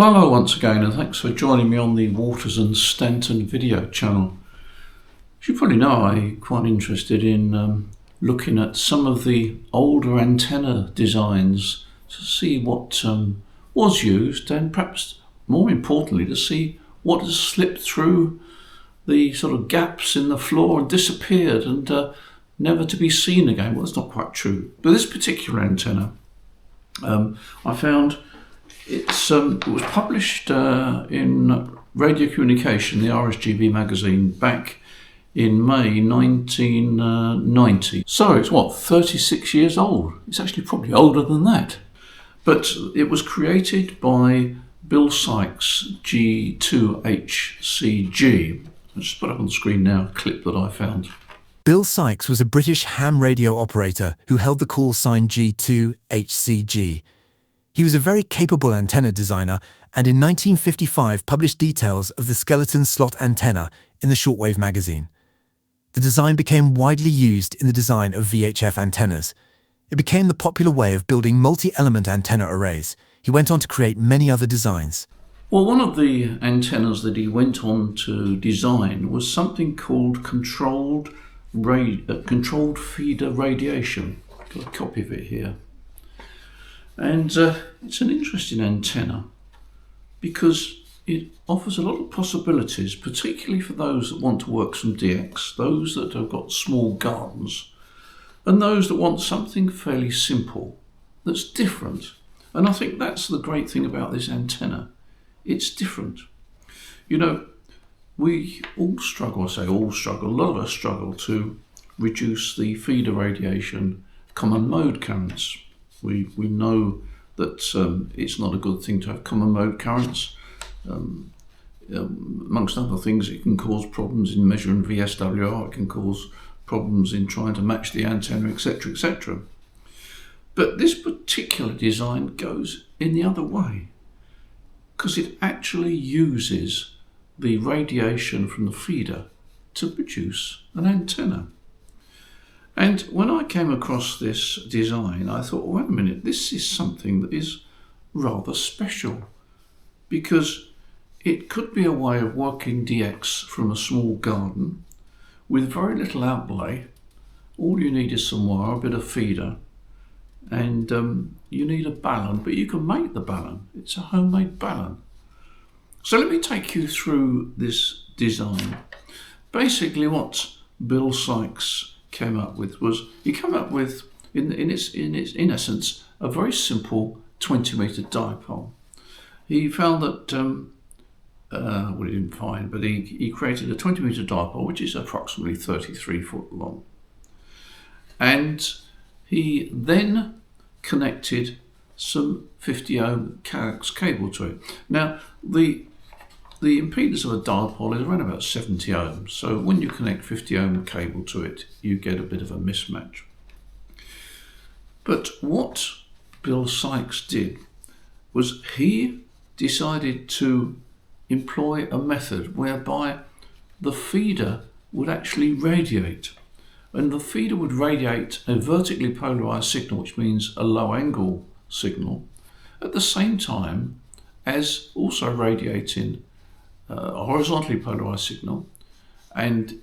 Well, hello once again, and thanks for joining me on the Waters and Stanton video channel. As you probably know, I'm quite interested in looking at some of the older antenna designs to see what was used, and perhaps more importantly to see what has slipped through the sort of gaps in the floor and disappeared and never to be seen again. Well, that's not quite true. But this particular antenna, I found it was published in Radio Communication, the RSGB magazine, back in May 1990. So it's 36 years old. It's actually probably older than that. But it was created by Bill Sykes, G2HCG. I'll just put up on the screen now a clip that I found. Bill Sykes was a British ham radio operator who held the call sign G2HCG. He was a very capable antenna designer and in 1955 published details of the skeleton slot antenna in the Shortwave magazine. The design became widely used in the design of VHF antennas. It became the popular way of building multi-element antenna arrays. He went on to create many other designs. Well, one of the antennas that he went on to design was something called controlled feeder radiation. Got a copy of it here. And it's an interesting antenna because it offers a lot of possibilities, particularly for those that want to work some DX, those that have got small gardens, and those that want something fairly simple that's different. And I think that's the great thing about this antenna. It's different. You know, we all struggle, a lot of us struggle to reduce the feeder radiation common mode currents. We know that it's not a good thing to have common mode currents. Amongst other things, it can cause problems in measuring VSWR, it can cause problems in trying to match the antenna, etc., etc. But this particular design goes in the other way, because it actually uses the radiation from the feeder to produce an antenna. And when I came across this design, I thought, wait a minute, this is something that is rather special, because it could be a way of working DX from a small garden with very little outlay. All you need is some wire, a bit of feeder, and you need a balun, but you can make the balun. It's a homemade balun. So let me take you through this design. Basically what Bill Sykes came up with was, he came up with, in essence, a very simple 20-metre dipole. He found that, well, he didn't find, but he created a 20-metre dipole, which is approximately 33 foot long. And he then connected some 50 ohm coax cable to it. Now, the impedance of a dipole is around about 70 ohms. So when you connect 50 ohm cable to it, you get a bit of a mismatch. But what Bill Sykes did was he decided to employ a method whereby the feeder would actually radiate. And the feeder would radiate a vertically polarized signal, which means a low angle signal, at the same time as also radiating a horizontally polarized signal. And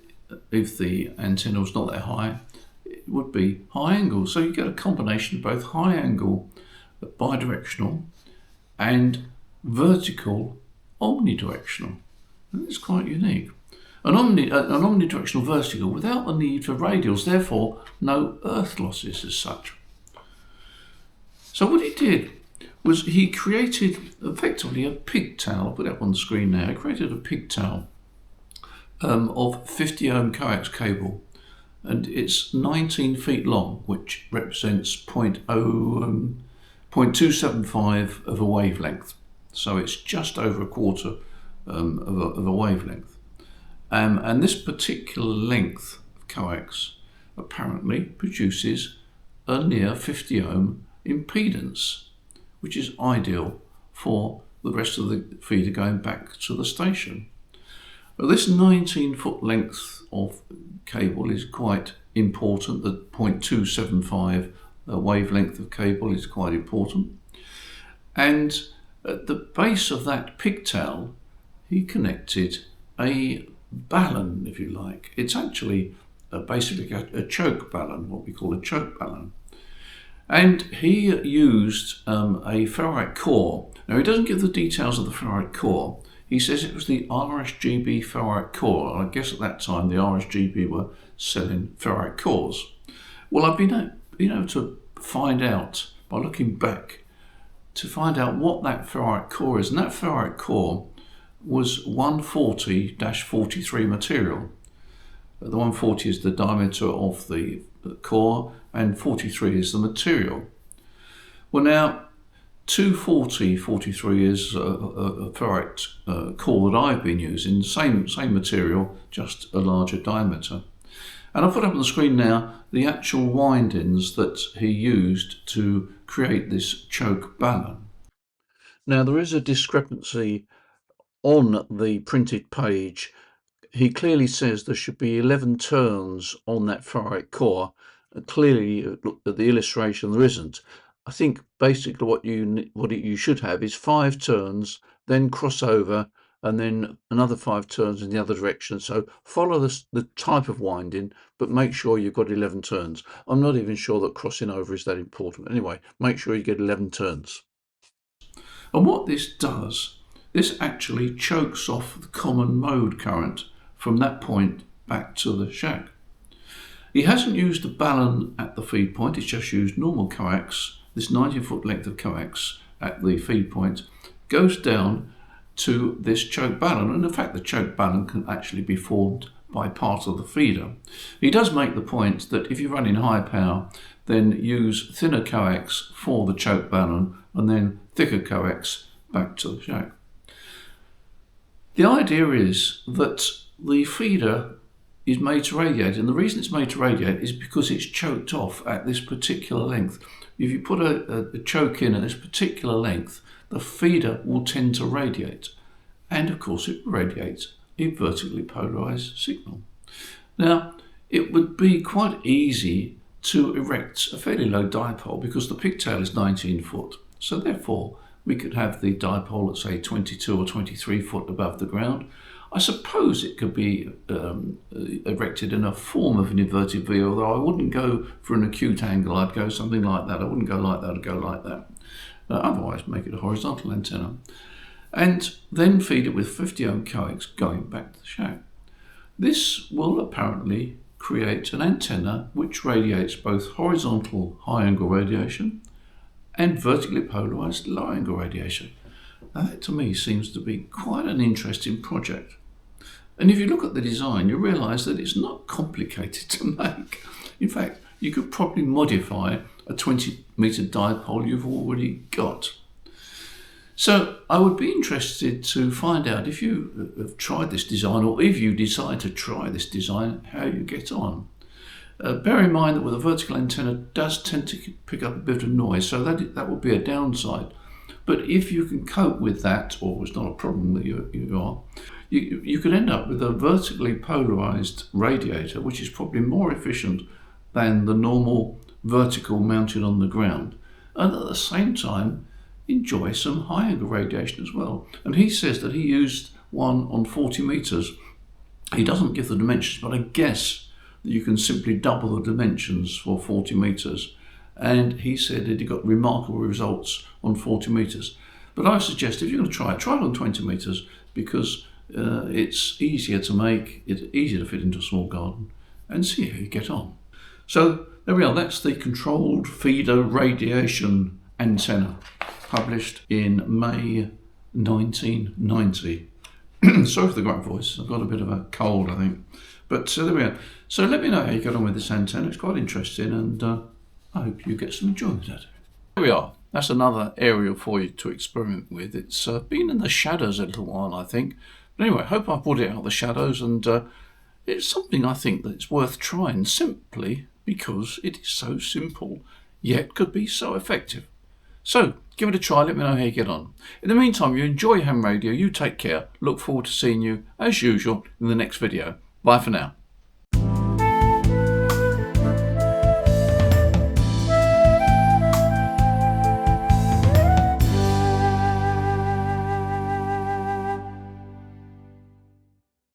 if the antenna was not that high, it would be high angle. So you get a combination of both high angle bidirectional and vertical omnidirectional. And it's quite unique. An omnidirectional vertical without the need for radials, therefore no earth losses as such. So what he did was he created effectively a pigtail. I'll put it up on the screen now. He created a pigtail of 50 ohm coax cable, and it's 19 feet long, which represents 0.275 of a wavelength. So it's just over a quarter of a wavelength. And this particular length of coax apparently produces a near 50 ohm impedance, which is ideal for the rest of the feeder going back to the station. This 19 foot length of cable is quite important. The 0.275 wavelength of cable is quite important. And At the base of that pigtail, he connected a balun, if you like. It's actually basically a choke balun, what we call a choke balun. And he used a ferrite core. Now, he doesn't give the details of the ferrite core. He says it was the RSGB ferrite core. I guess at that time the RSGB were selling ferrite cores. Well, I've been able to find out, by looking back, to find out what that ferrite core is. And that ferrite core was 140-43 material. The 140 is the diameter of the core, and 43 is the material. Well, now 240-43 is a ferrite core that I've been using, same material, just a larger diameter. And I've put up on the screen now the actual windings that he used to create this choke balun. Now, there is a discrepancy on the printed page. He clearly says there should be 11 turns on that ferrite core. Clearly, look at the illustration, there isn't. I think basically what you should have is 5 turns, then cross over, and then another 5 turns in the other direction. So follow the type of winding, but make sure you've got 11 turns. I'm not even sure that crossing over is that important. Anyway, make sure you get 11 turns. And what this does, this actually chokes off the common mode current from that point back to the shack. He hasn't used a balun at the feed point, he's just used normal coax. This 90-foot length of coax at the feed point goes down to this choke balun, and in fact the choke balun can actually be formed by part of the feeder. He does make the point that if you're running high power, then use thinner coax for the choke balun and then thicker coax back to the shack. The idea is that the feeder is made to radiate, and the reason it's made to radiate is because it's choked off at this particular length. If you put a choke in at this particular length, the feeder will tend to radiate, and of course it radiates a vertically polarized signal. Now, it would be quite easy to erect a fairly low dipole because the pigtail is 19 foot, so therefore we could have the dipole at say 22 or 23 foot above the ground. I suppose it could be erected in a form of an inverted V, although I wouldn't go for an acute angle. I'd go something like that. I wouldn't go like that, I'd go like that. Otherwise, make it a horizontal antenna. And then feed it with 50 ohm coax going back to the shack. This will apparently create an antenna which radiates both horizontal high angle radiation and vertically polarized low angle radiation. Now, that to me seems to be quite an interesting project. And if you look at the design, you realise that it's not complicated to make. In fact, you could probably modify a 20-metre dipole you've already got. So I would be interested to find out if you have tried this design, or if you decide to try this design, how you get on. Bear in mind that with a vertical antenna does tend to pick up a bit of noise, so that would be a downside. But if you can cope with that, or it's not a problem that you are, you could end up with a vertically polarized radiator, which is probably more efficient than the normal vertical mounted on the ground, and at the same time enjoy some high angle radiation as well. And he says that he used one on 40 meters. He doesn't give the dimensions, but I guess that you can simply double the dimensions for 40 meters. And he said that he got remarkable results on 40 meters. But I suggest if you're going to try it on 20 meters, because it's easier to make, it's easier to fit into a small garden, and see how you get on. So there we are, that's the controlled feeder radiation antenna, published in May 1990. Sorry for the great voice, I've got a bit of a cold, I think. But there we are. So let me know how you get on with this antenna, it's quite interesting, and I hope you get some enjoyment out of it. There we are. That's another area for you to experiment with. It's been in the shadows a little while, I think. But anyway, I hope I've brought it out of the shadows, and it's something I think that's worth trying simply because it is so simple, yet could be so effective. So give it a try, let me know how you get on. In the meantime, you enjoy ham radio, you take care. Look forward to seeing you, as usual, in the next video. Bye for now.